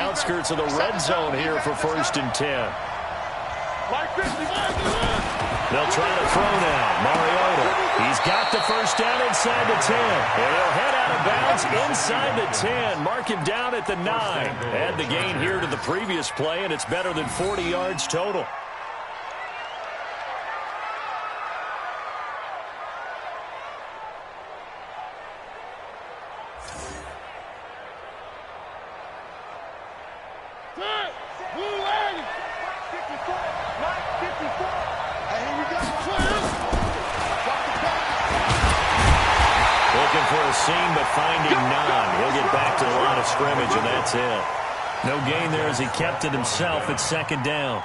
outskirts of the red zone here for 1st and 10. They'll try to throw now. Mariota. He's got the first down inside the 10. And he'll head out of bounds inside the 10. Mark him down at the 9. Add the gain here to the previous play, and it's better than 40 yards total. But finding none. He'll get back to the line of scrimmage, and that's it. No gain there as he kept it himself at 2nd down.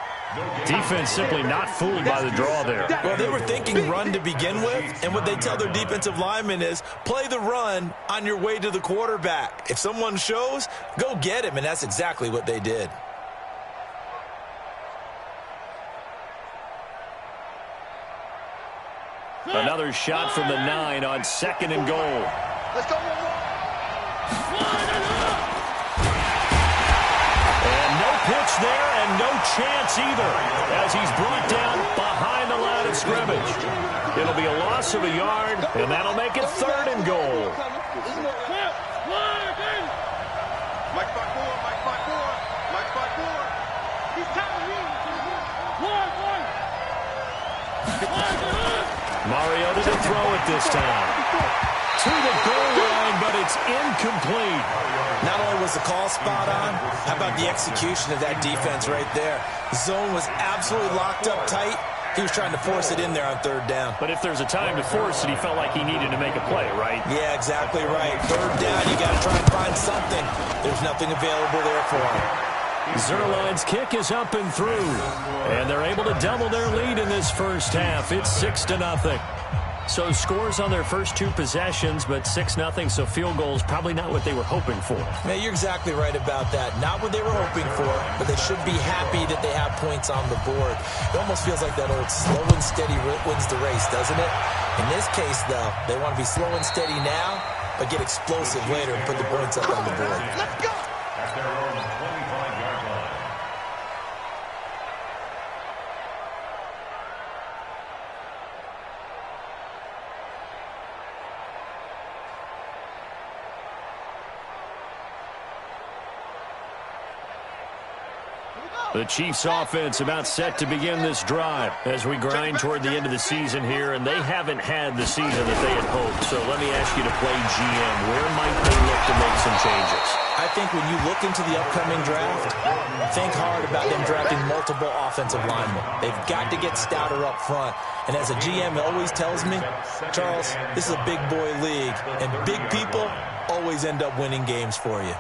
Defense simply not fooled by the draw there. Well, they were thinking run to begin with, and what they tell their defensive linemen is play the run on your way to the quarterback. If someone shows, go get him, and that's exactly what they did. Another shot from the 9 on 2nd and goal. Let's go. And no pitch there and no chance either as he's brought down behind the line of scrimmage. It'll be a loss of a yard, and that'll make it 3rd and goal. Mariota to throw it this time. To the goal line, but it's incomplete. Not only was the call spot on, how about the execution of that defense right there? The zone was absolutely locked up tight. He was trying to force it in there on 3rd down. But if there's a time to force it, he felt like he needed to make a play, right? Yeah, exactly right. 3rd down, you got to try and find something. There's nothing available there for him. Zerline's kick is up and through, and they're able to double their lead in this first half. It's 6-0. So scores on their first 2 possessions, but 6-0, so field goals probably not what they were hoping for. Man, you're exactly right about that. Not what they were hoping for, but they should be happy that they have points on the board. It almost feels like that old slow and steady wins the race, doesn't it? In this case, though, they want to be slow and steady now, but get explosive later and put the points up on the board. Let's go. The Chiefs offense about set to begin this drive as we grind toward the end of the season here, and they haven't had the season that they had hoped. So let me ask you to play GM. Where might they look to make some changes? I think when you look into the upcoming draft, think hard about them drafting multiple offensive linemen. They've got to get stouter up front. And as a GM always tells me, Charles, this is a big boy league, and big people always end up winning games for you.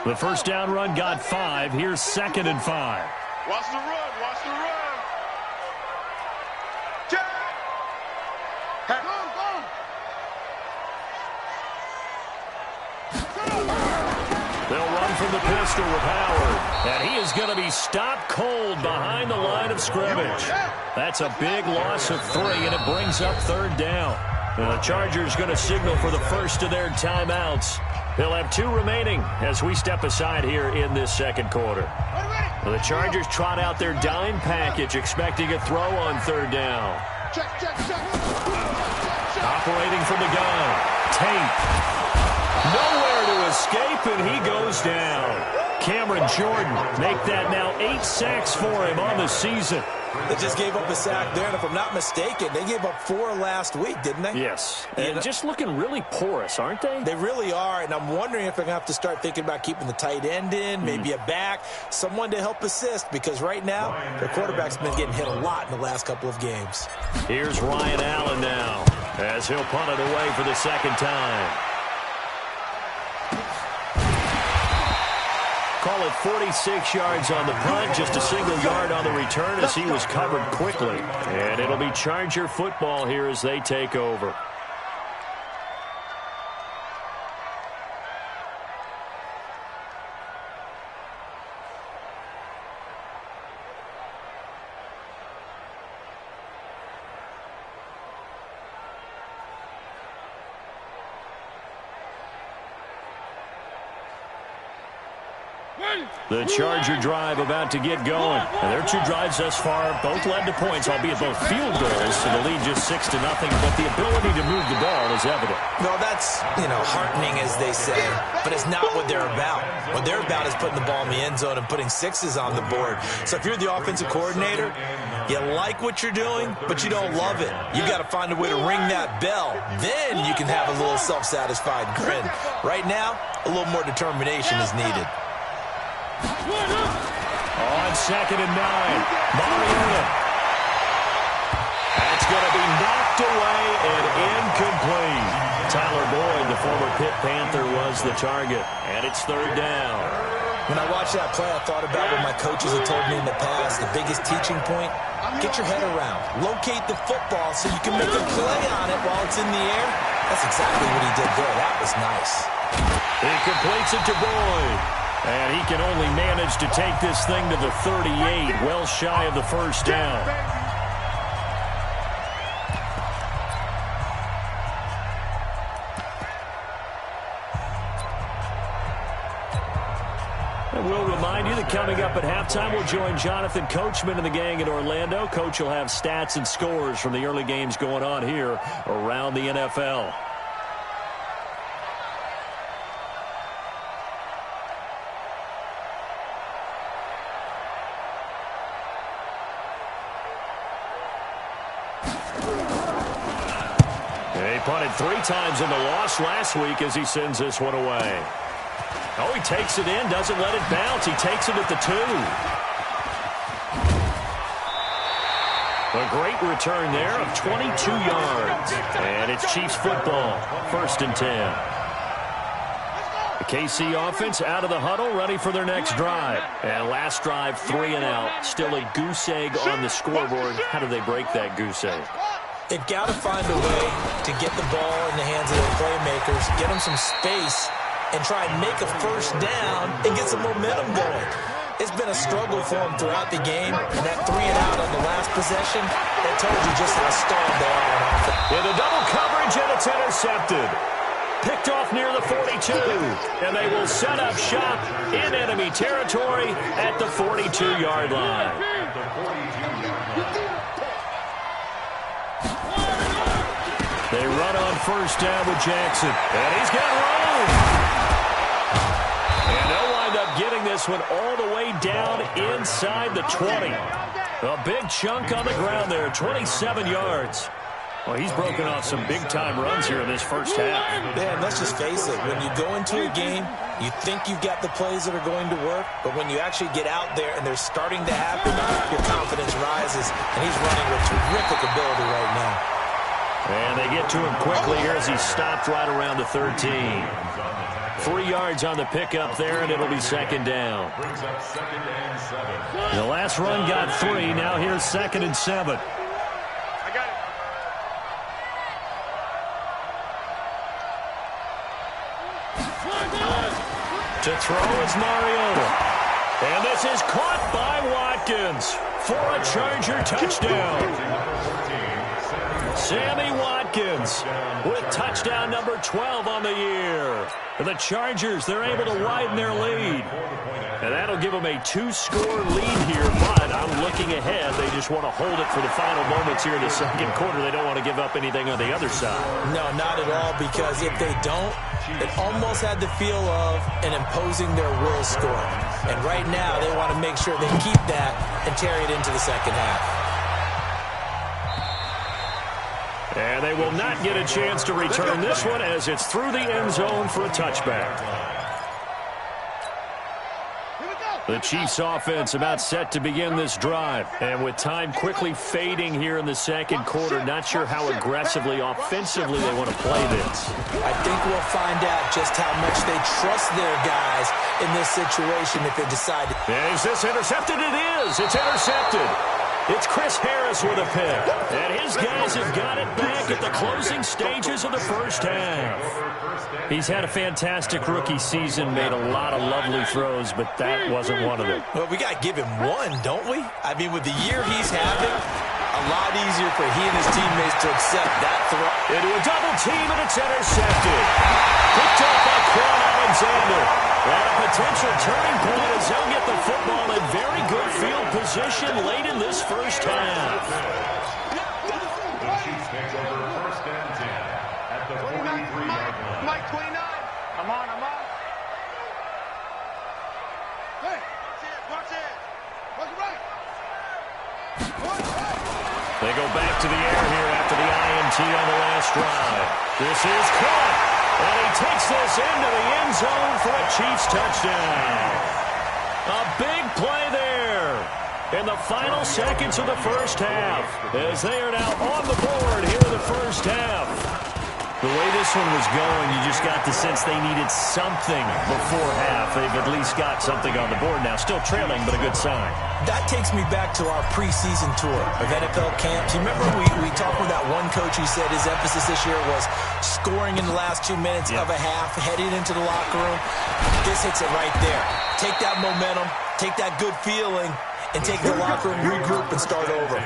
The first down run got 5. Here's 2nd and 5. Watch the run. Watch the run. They'll run from the pistol with Howard. And he is going to be stopped cold behind the line of scrimmage. That's a big loss of 3, and it brings up 3rd down. And the Chargers going to signal for the first of their timeouts. They'll have 2 remaining as we step aside here in this 2nd quarter. The Chargers trot out their dime package, expecting a throw on 3rd down. Operating from the gun. Tate. Nowhere to escape, and he goes down. Cameron Jordan make that now 8 sacks for him on the season. They just gave up a sack there, and if I'm not mistaken, they gave up 4 last week, didn't they? Yes, and just looking really porous, aren't they? They really are, and I'm wondering if they're going to have to start thinking about keeping the tight end in, maybe a back, someone to help assist, because right now, their quarterback's been getting hit a lot in the last couple of games. Here's Ryan Allen now, as he'll punt it away for the 2nd time. Call it 46 yards on the punt, just a single yard on the return as he was covered quickly. And it'll be Charger football here as they take over. The Charger drive about to get going. And their two drives thus far both led to points, albeit both field goals, so the lead just 6-0, but the ability to move the ball is evident. Well, that's, heartening, as they say, but it's not what they're about. What they're about is putting the ball in the end zone and putting sixes on the board. So if you're the offensive coordinator, you like what you're doing, but you don't love it. You've got to find a way to ring that bell. Then you can have a little self-satisfied grin. Right now, a little more determination is needed. On 2nd and 9, Mariota. That's going to be knocked away and incomplete. Tyler Boyd, the former Pitt Panther, was the target, and it's 3rd down. When I watched that play, I thought about what my coaches had told me in the past. The biggest teaching point, get your head around. Locate the football so you can make a play on it while it's in the air. That's exactly what he did there. That was nice. He completes it to Boyd. And he can only manage to take this thing to the 38, well shy of the 1st down. And we'll remind you that coming up at halftime, we'll join Jonathan Coachman and the gang in Orlando. Coach will have stats and scores from the early games going on here around the NFL. He punted 3 times in the loss last week as he sends this one away. Oh, he takes it in, doesn't let it bounce. He takes it at the 2. A great return there of 22 yards. And it's Chiefs football, 1st and 10. The KC offense out of the huddle, ready for their next drive. And last drive, 3 and out. Still a goose egg on the scoreboard. How do they break that goose egg? They've got to find a way to get the ball in the hands of their playmakers, get them some space, and try and make a 1st down and get some momentum going. It's been a struggle for them throughout the game, and that 3 and out on the last possession, that told you just how stalled they are on offense. In a double coverage, and it's intercepted. Picked off near the 42, and they will set up shop in enemy territory at the 42-yard line. They run on 1st down with Jackson, and he's got room. And they'll wind up getting this one all the way down inside the 20. A big chunk on the ground there, 27 yards. Well, he's broken off some big-time runs here in this 1st half. Man, let's just face it. When you go into a game, you think you've got the plays that are going to work, but when you actually get out there and they're starting to happen, your confidence rises, and he's running with terrific ability right now. And they get to him quickly here as he stopped right around the 13. 3 yards on the pickup there, and it'll be 2nd down. The last run got 3. Now here's 2nd and 7. To throw is Mariota. And this is caught by Watkins for a Charger touchdown. Sammy Watkins with touchdown number 12 on the year. And the Chargers, they're able to widen their lead. And that'll give them a 2-score lead here, but I'm looking ahead. They just want to hold it for the final moments here in the 2nd quarter. They don't want to give up anything on the other side. No, not at all, because if they don't, it almost had the feel of an imposing their will score. And right now, they want to make sure they keep that and carry it into the 2nd half. And they will not get a chance to return this one as it's through the end zone for a touchback. The Chiefs offense about set to begin this drive. And with time quickly fading here in the 2nd quarter, not sure how aggressively, offensively they want to play this. I think we'll find out just how much they trust their guys in this situation if they decide to. Is this intercepted? It is. It's intercepted. It's Chris Harris with a pick. And his guys have got it back at the closing stages of the 1st half. He's had a fantastic rookie season, made a lot of lovely throws, but that wasn't one of them. Well, we got to give him one, don't we? I mean, with the year he's having, a lot easier for he and his teammates to accept that throw. Into a double team, and it's intercepted. Picked up by Quan Alexander. And a potential turning point position late in this first half. The Chiefs take over first and 10 at the 43-yard line. Mike 29. I'm on. Hey, watch it. Watch it right. They go back to the air here after the INT on the last drive. This is caught, and he takes this into the end zone for a Chiefs touchdown. A big play there in the final seconds of the first half, as they are now on the board here in the first half. The way this one was going, you just got the sense they needed something before half. They've at least got something on the board now. Still trailing, but a good sign. That takes me back to our preseason tour of NFL camps. You remember we talked with that one coach who said his emphasis this year was scoring in the last 2 minutes of a half, heading into the locker room. This hits it right there. Take that momentum, take that good feeling, and take the locker room, regroup, and start over.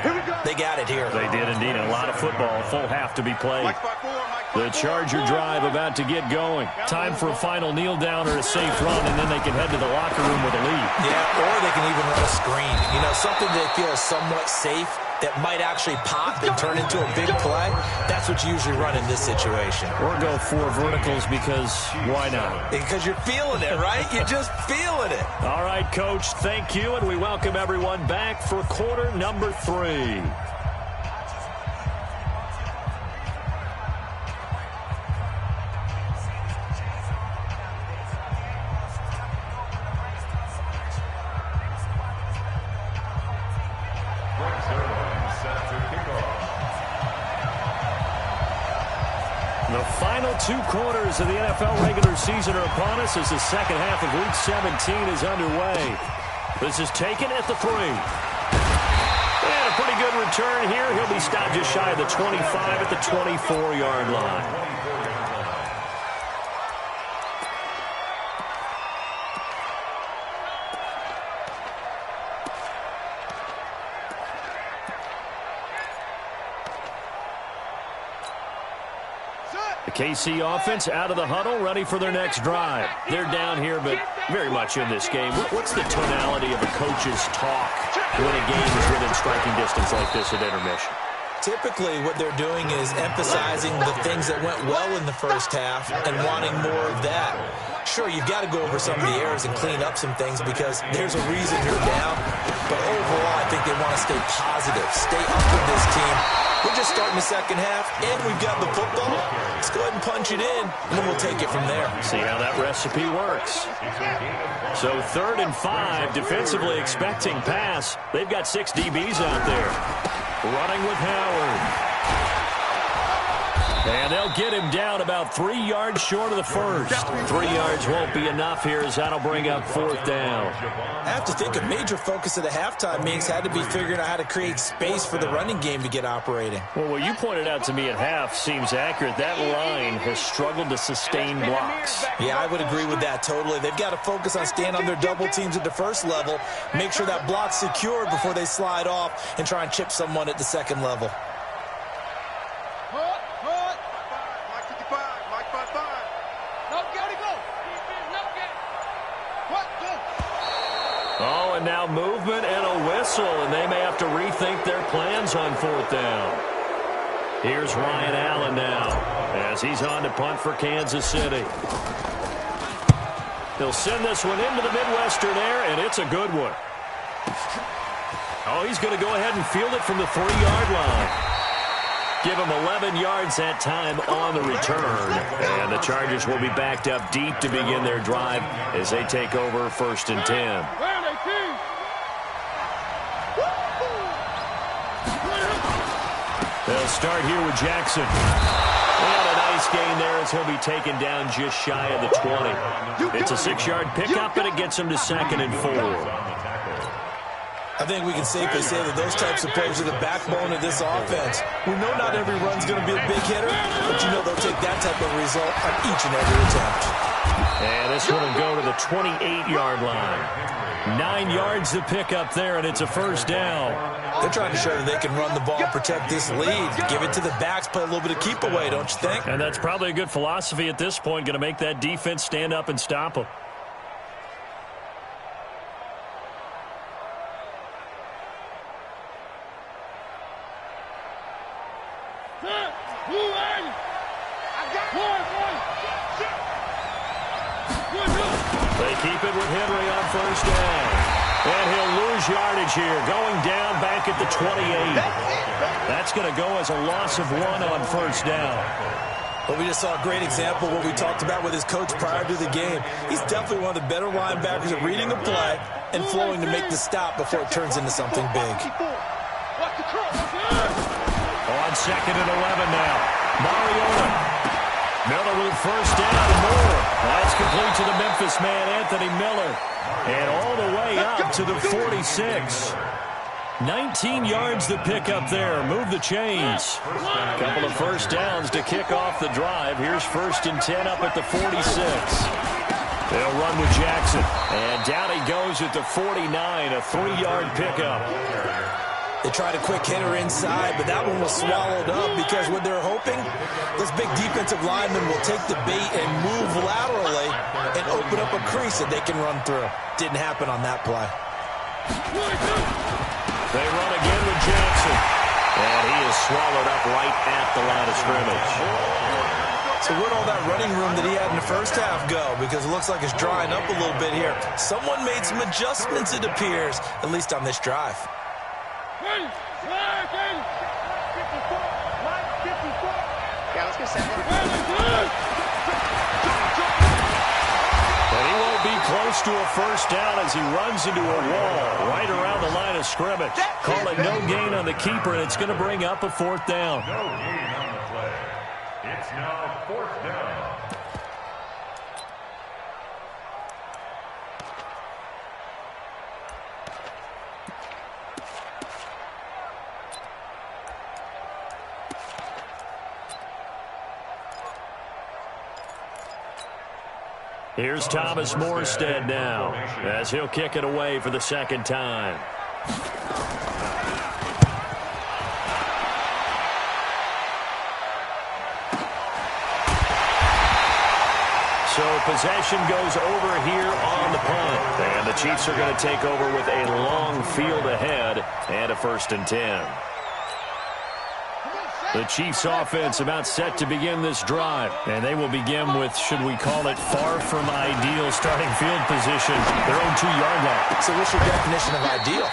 They got it here. They did indeed. A lot of football, a full half to be played. The Charger drive about to get going. Time for a final kneel down or a safe run, and then they can head to the locker room with a lead. Yeah, or they can even run a screen. You know, something they feel is somewhat safe that might actually pop and turn into a big play. That's what you usually run in this situation. Or go 4 verticals because why not? Because you're feeling it, right? You're just feeling it. All right, Coach, thank you, and we welcome everyone back for quarter number 3. The final 2 quarters of the NFL regular season are upon us as the second half of Week 17 is underway. This is taken at the 3. And a pretty good return here. He'll be stopped just shy of the 25 at the 24-yard line. The KC offense out of the huddle, ready for their next drive. They're down here, but very much in this game. What's the tonality of a coach's talk when a game is within striking distance like this at intermission? Typically, what they're doing is emphasizing the things that went well in the first half and wanting more of that. Sure, you've got to go over some of the errors and clean up some things because there's a reason you're down. But overall, I think they want to stay positive, stay up with this team. We're just starting the second half, and we've got the football. Let's go ahead and punch it in, and then we'll take it from there. See how that recipe works. So 3rd and 5, defensively expecting pass. They've got 6 DBs out there. Running with Howard. And they'll get him down about 3 yards short of the first. 3 yards won't be enough here as that'll bring up 4th down. I have to think a major focus of the halftime meetings had to be figuring out how to create space for the running game to get operating. Well, what you pointed out to me at half seems accurate. That line has struggled to sustain blocks. Yeah, I would agree with that totally. They've got to focus on staying on their double teams at the first level, make sure that block's secured before they slide off and try and chip someone at the second level. Oh, and now movement and a whistle, and they may have to rethink their plans on 4th down. Here's Ryan Allen now as he's on to punt for Kansas City. He'll send this one into the Midwestern air, and it's a good one. Oh, he's going to go ahead and field it from the 3-yard line. Give him 11 yards that time on the return. And the Chargers will be backed up deep to begin their drive as they take over 1st and 10. They'll start here with Jackson. And a nice gain there as he'll be taken down just shy of the 20. It's a 6-yard pickup, and it gets him to 2nd and 4. I think we can safely say that those types of plays are the backbone of this offense. We know not every run's going to be a big hitter, but you know they'll take that type of result on each and every attempt. And this one will go to the 28-yard line. 9 yards to pick up there, and it's a 1st down. They're trying to show that they can run the ball and protect this lead. Give it to the backs, play a little bit of keep away, don't you think? And that's probably a good philosophy at this point, going to make that defense stand up and stop them. They keep it with Henry on first down. And he'll lose yardage here, going down back at the 28. That's going to go as a loss of 1 on first down. Well, we just saw a great example of what we talked about with his coach prior to the game. He's definitely one of the better linebackers at reading the play and flowing to make the stop before it turns into something big. On second and 11 now. Mariota. Miller with first down and more. That's complete to the Memphis man, Anthony Miller. And all the way up to the 46. 19 yards to pick up there. Move the chains. A couple of first downs to kick off the drive. Here's first and 10 up at the 46. They'll run with Jackson. And down he goes at the 49, a 3-yard pickup. They tried a quick hitter inside, but that one was swallowed up because what they're hoping, this big defensive lineman will take the bait and move laterally and open up a crease that they can run through. Didn't happen on that play. They run again with Jackson. And he is swallowed up right at the line of scrimmage. So where'd all that running room that he had in the first half go? Because it looks like it's drying up a little bit here. Someone made some adjustments, it appears, at least on this drive. Yeah, let's get set. But he won't be close to a first down as he runs into a wall right around the line of scrimmage. Call it no gain on the keeper, and it's going to bring up a 4th down. No gain on the play. It's now 4th down. Here's Thomas Morstead now as he'll kick it away for the second time. So possession goes over here on the punt. And the Chiefs are going to take over with a long field ahead and a 1st and 10. The Chiefs offense about set to begin this drive. And they will begin with, should we call it, far from ideal starting field position, their own 2-yard line. So what's your definition of ideal?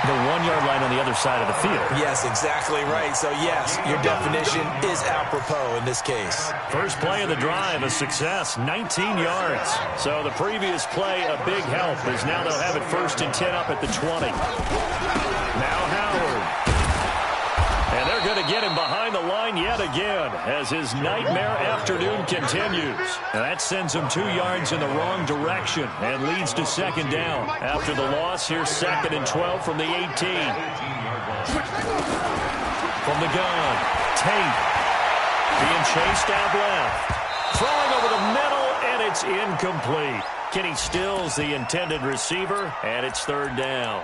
The 1-yard line on the other side of the field. Yes, exactly right. So yes, your definition is apropos in this case. First play of the drive, a success, 19 yards. So the previous play, a big help, as now they'll have it 1st and 10 up at the 20. Now Howard. And they're going to get him behind the line yet again as his nightmare afternoon continues. And that sends him 2 yards in the wrong direction and leads to 2nd down. After the loss, here's 2nd and 12 from the 18. From the gun, Tate being chased out left. Throwing over the middle, and it's incomplete. Kenny Stills, the intended receiver, and it's 3rd down.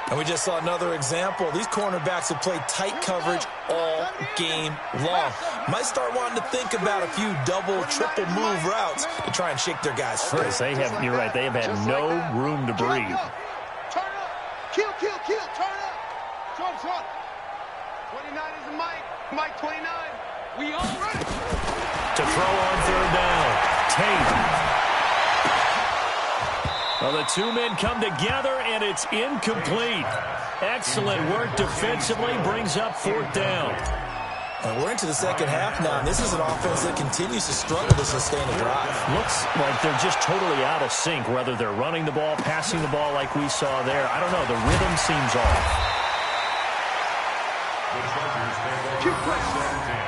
And we just saw another example. These cornerbacks have played tight coverage all game long. Might start wanting to think about a few double, triple move routes to try and shake their guys free. You're right, they have had no room to breathe. Turn up. Kill. Turn up. Short. 29 is the Mike 29. We all ready. To throw on 3rd down. Tate. Well, the 2 men come together, and it's incomplete. Excellent work defensively, brings up 4th down. And we're into the second half now, and this is an offense that continues to struggle to sustain a drive. Looks like they're just totally out of sync, whether they're running the ball, passing the ball like we saw there. I don't know. The rhythm seems off. The Chargers take over 1st and 10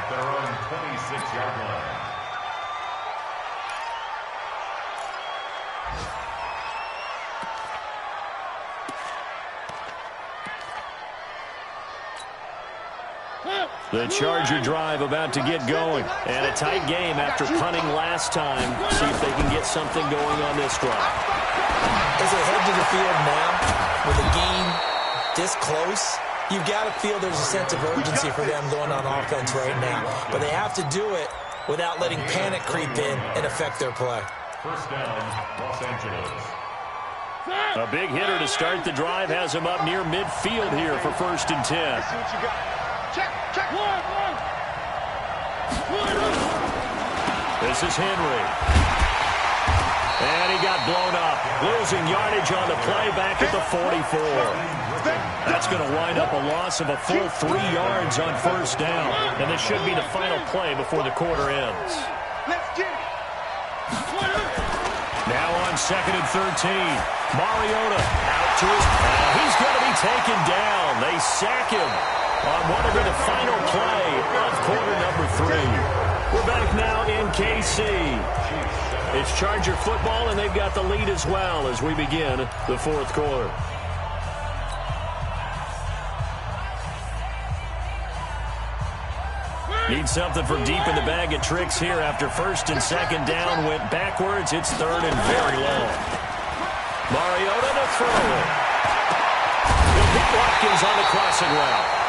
at their own 26-yard line. The Charger drive about to get going. And a tight game after punting last time. See if they can get something going on this drive. As they head to the field now, with a game this close, you've got to feel there's a sense of urgency for them going on offense right now. But they have to do it without letting panic creep in and affect their play. 1st down, Los Angeles. A big hitter to start the drive has him up near midfield here for 1st and 10. Check. This is Henry. And he got blown up. Losing yardage on the play back at the 44. That's going to wind up a loss of a full 3 yards on first down. And this should be the final play before the quarter ends. Let's get it. Now on 2nd and 13. Mariota out to his... he's going to be taken down. They sack him on what will be the final play of quarter number 3. We're back now in KC. It's Charger football, and they've got the lead as well as we begin the 4th quarter. Need something from deep in the bag of tricks here after 1st and 2nd down went backwards. It's 3rd and very long. Mariota to throw. He'll hit Watkins on the crossing route.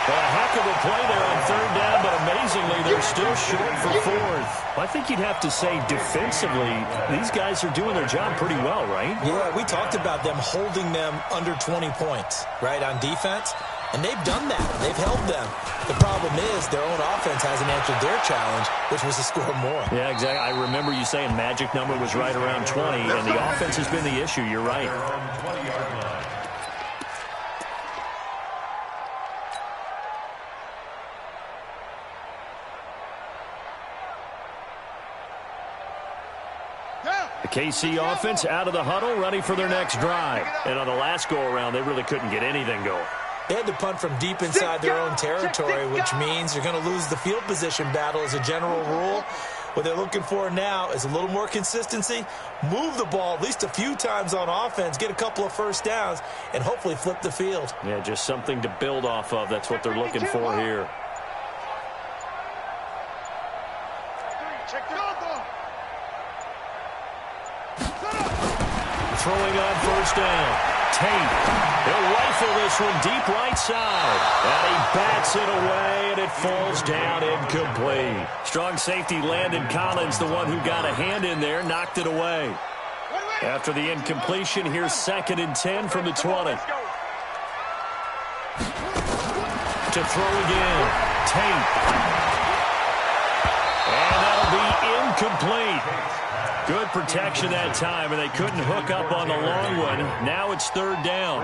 A heck of a play there on 3rd down, but amazingly, they're still short for 4th. I think you'd have to say defensively, these guys are doing their job pretty well, right? Yeah, we talked about them holding them under 20 points, right, on defense. And they've done that. They've held them. The problem is their own offense hasn't answered their challenge, which was to score more. Yeah, exactly. I remember you saying magic number was right around 20, and the offense has been the issue. You're right. The KC offense out of the huddle, ready for their next drive. And on the last go-around, they really couldn't get anything going. They had to punt from deep inside their own territory, which means you're going to lose the field position battle as a general rule. What they're looking for now is a little more consistency, move the ball at least a few times on offense, get a couple of first downs, and hopefully flip the field. Yeah, just something to build off of. That's what they're looking for here. Throwing on first down. Tate. He'll rifle this one deep right side. And he bats it away, and it falls down incomplete. Strong safety Landon Collins, the one who got a hand in there, knocked it away. After the incompletion, here's 2nd and 10 from the 20. To throw again. Tate. And that'll be incomplete. Good protection that time, and they couldn't hook up on the long one. Now it's 3rd down.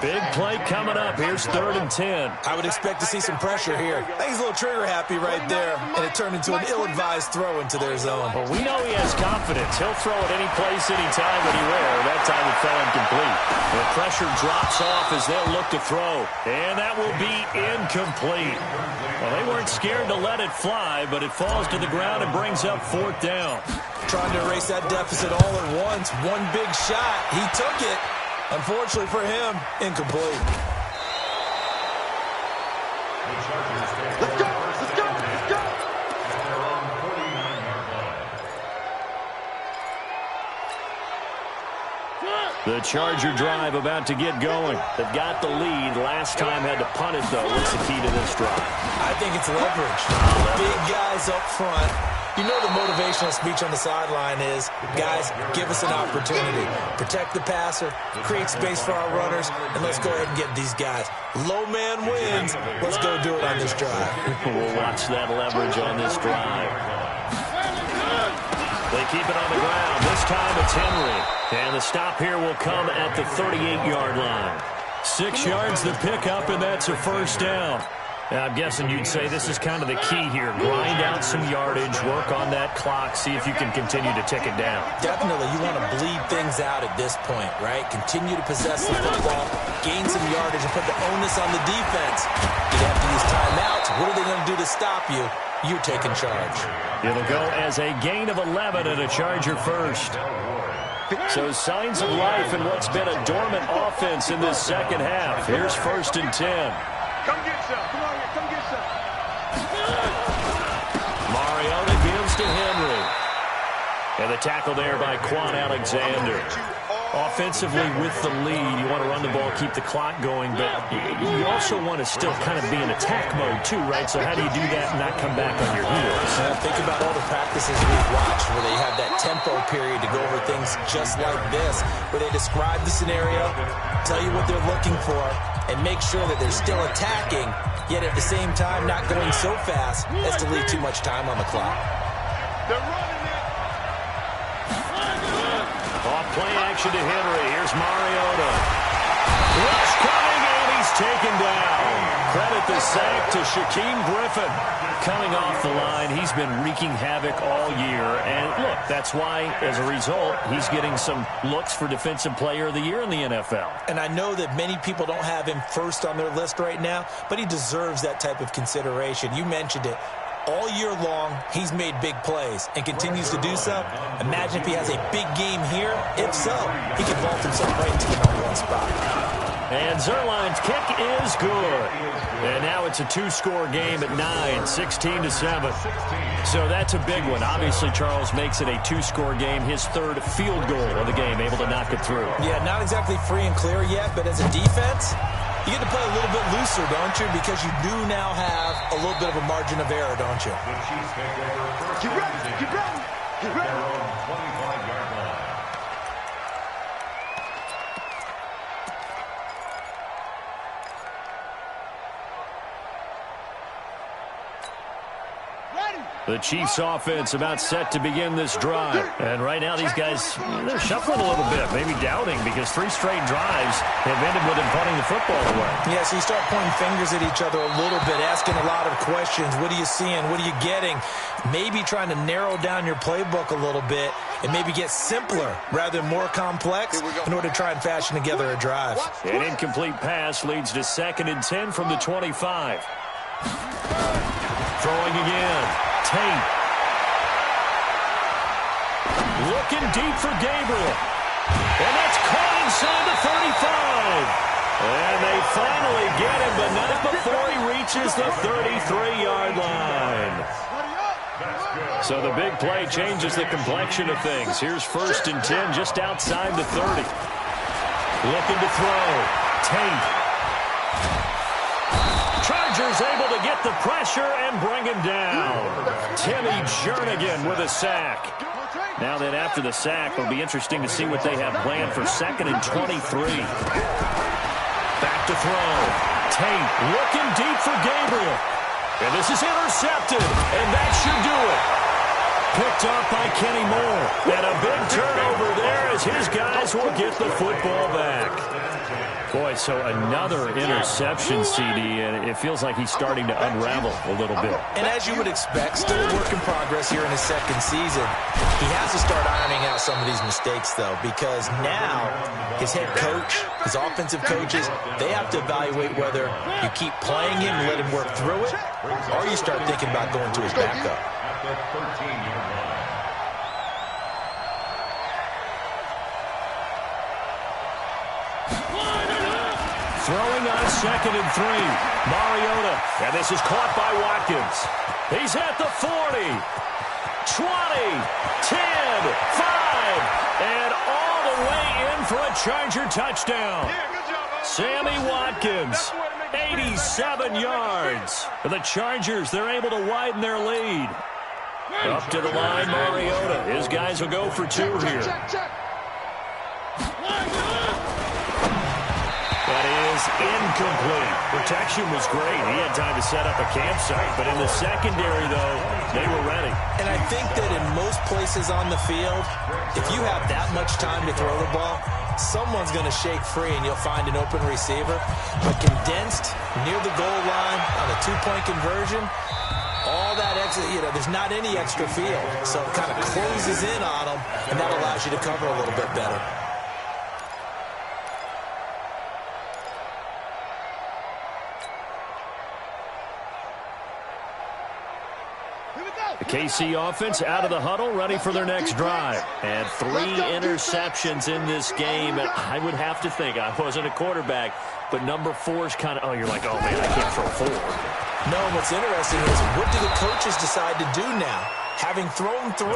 Big play coming up. Here's 3rd and 10. I would expect to see some pressure here. I think he's a little trigger happy right there, and it turned into an ill-advised throw into their zone. Well, we know he has confidence. He'll throw it any place, anytime, anywhere. That time it fell incomplete. The pressure drops off as they'll look to throw, and that will be incomplete. Well, they weren't scared to let it fly, but it falls to the ground and brings up 4th down. Trying to erase that deficit all at once. One big shot. He took it. Unfortunately for him, incomplete. Let's go. Let's go. Let's go. The Charger drive about to get going. They've got the lead. Last time had to punt it, though. What's the key to this drive? I think it's leverage. Big guys up front. You know the motivational speech on the sideline is, guys, give us an opportunity. Protect the passer, create space for our runners, and let's go ahead and get these guys. Low man wins. Let's go do it on this drive. We'll watch that leverage on this drive. They keep it on the ground. This time it's Henry. And the stop here will come at the 38-yard line. 6 yards the pickup, and that's a first down. I'm guessing you'd say this is kind of the key here. Grind out some yardage, work on that clock, see if you can continue to tick it down. Definitely, you want to bleed things out at this point, right? Continue to possess the football, gain some yardage, and put the onus on the defense. You have to use timeouts. What are they going to do to stop you? You're taking charge. It'll go as a gain of 11 and a Charger first. So signs of life in what's been a dormant offense in this second half. Here's 1st and 10. Come get some. Come on here. Come get some. Mariota gives to Henry. And the tackle there by Quan Alexander. Offensively with the lead, you want to run the ball, keep the clock going, but you also want to still kind of be in attack mode too, right? So how do you do that and not come back on your heels? Think about all the practices we've watched where they have that tempo period to go over things just like this, where they describe the scenario, tell you what they're looking for, and make sure that they're still attacking, yet at the same time not going so fast as to leave too much time on the clock. They're running it. Play action to Henry. Here's Mariota. Rush coming, and he's taken down. Credit the sack to Shaquem Griffin. Coming off the line, he's been wreaking havoc all year. And look, that's why, as a result, he's getting some looks for Defensive Player of the Year in the NFL. And I know that many people don't have him first on their list right now, but he deserves that type of consideration. You mentioned it. All year long, he's made big plays and continues to do so. Imagine if he has a big game here. If so, he can vault himself right into the #1 spot. And Zerline's kick is good. And now it's a two-score game at 9, 16-7. So that's a big one. Obviously, Charles makes it a two-score game, his third field goal of the game, able to knock it through. Yeah, not exactly free and clear yet, but as a defense, you get to play a little bit looser, don't you? Because you do now have a little bit of a margin of error, don't you? The Chiefs take over first. Get ready. Get ready. Get ready. Their own 25-yard line. The Chiefs offense about set to begin this drive. And right now these guys, they're shuffling a little bit, maybe doubting, because 3 straight drives have ended with them punting the football away. Yeah, so you start pointing fingers at each other a little bit, asking a lot of questions. What are you seeing? What are you getting? Maybe trying to narrow down your playbook a little bit and maybe get simpler rather than more complex in order to try and fashion together a drive. An incomplete pass leads to 2nd and 10 from the 25. Throwing again. Tate. Looking deep for Gabriel. And that's caught inside the 35. And they finally get him, but not before he reaches the 33-yard line. So the big play changes the complexion of things. Here's 1st and 10 just outside the 30. Looking to throw. Tate. Chargers able to get the pressure and bring him down. Timmy Jernigan with a sack. Now then, after the sack, it'll be interesting to see what they have planned for 2nd and 23. Back to throw. Tate looking deep for Gabriel. And this is intercepted, and that should do it. Picked off by Kenny Moore. And a big turnover there as his guys will get the football back. Boy, so another interception, CD, and it feels like he's starting to unravel a little bit. And as you would expect, still a work in progress here in his 2nd season. He has to start ironing out some of these mistakes, though, because now his head coach, his offensive coaches, they have to evaluate whether you keep playing him and let him work through it, or you start thinking about going to his backup. At the 13-yard line. Throwing on 2nd and 3. Mariota. And this is caught by Watkins. He's at the 40. 20. 10. 5. And all the way in for a Charger touchdown. Sammy Watkins. 87 yards. For the Chargers, they're able to widen their lead. Up to the line, Mariota. His guys will go for 2 here. That is incomplete. Protection was great. He had time to set up a campsite. But in the secondary, though, they were ready. And I think that in most places on the field, if you have that much time to throw the ball, someone's going to shake free and you'll find an open receiver. But condensed near the goal line on a 2-point conversion, all that extra, there's not any extra field. So it kind of closes in on them, and that allows you to cover a little bit better. The KC offense out of the huddle, ready for their next drive. And 3 interceptions in this game. And I would have to think, I wasn't a quarterback, but number 4 is kind of, you're like, oh, man, I can't throw 4. No, what's interesting is what do the coaches decide to do now? Having thrown 3,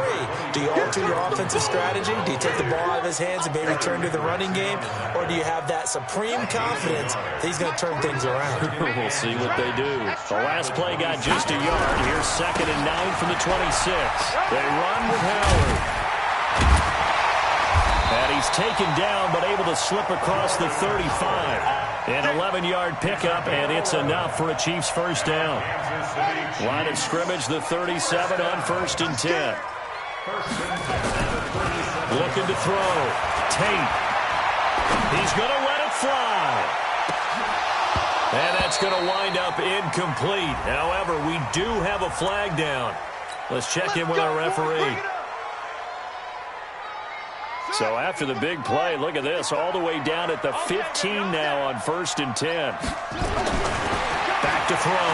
do you alter your offensive strategy? Do you take the ball out of his hands and maybe turn to the running game? Or do you have that supreme confidence that he's going to turn things around? We'll see what they do. The last play got just a yard. Here's 2nd and 9 from the 26. They run with Howard. And he's taken down, but able to slip across the 35. An 11-yard pickup, and it's enough for a Chiefs first down. Line of scrimmage, the 37 on 1st and 10. Looking to throw. Tate. He's going to let it fly. And that's going to wind up incomplete. However, we do have a flag down. Let's check in with our referee. So after the big play, look at this, all the way down at the 15 now on 1st and 10. Back to throw.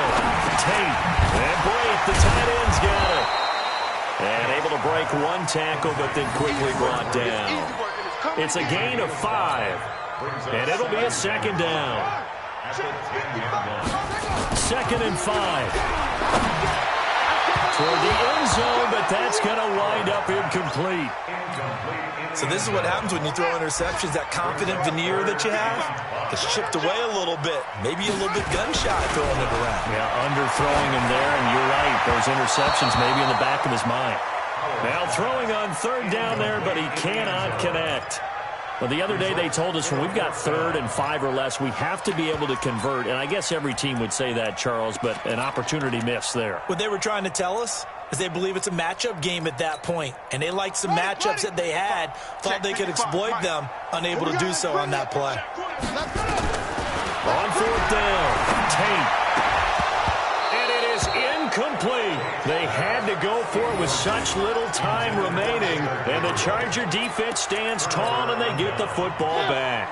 Tate. And Brate, the tight end's got it. And able to break one tackle, but then quickly brought down. It's a gain of 5. And it'll be a 2nd down. 2nd and 5. Toward the end zone, but that's going to wind up incomplete. So this is what happens when you throw interceptions. That confident veneer that you have is chipped away a little bit. Maybe a little bit gun-shy throwing it around. Yeah, underthrowing him there, and you're right. Those interceptions maybe in the back of his mind. Now throwing on 3rd down there, but he cannot connect. Well, the other day they told us when we've got 3rd and 5 or less, we have to be able to convert. And I guess every team would say that, Charles, but an opportunity missed there. What they were trying to tell us is they believe it's a matchup game at that point. And they liked some matchups that they had, thought they could exploit them, unable to do so on that play. On 4th down, Tate. And it is incomplete. They had to go for it with such little time remaining. And the Charger defense stands tall, and they get the football back.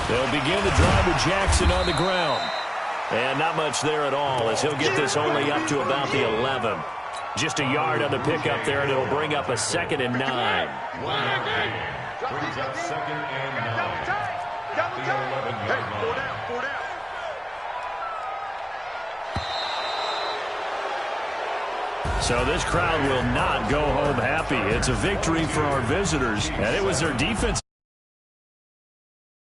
They'll begin the drive with Jackson on the ground. And not much there at all, as he'll get this only up to about the 11. Just a yard on the pickup there, and it'll bring up a 2nd and 9. Brings up 2nd and 9. The 11-yard line. So this crowd will not go home happy. It's a victory for our visitors, and it was their defense.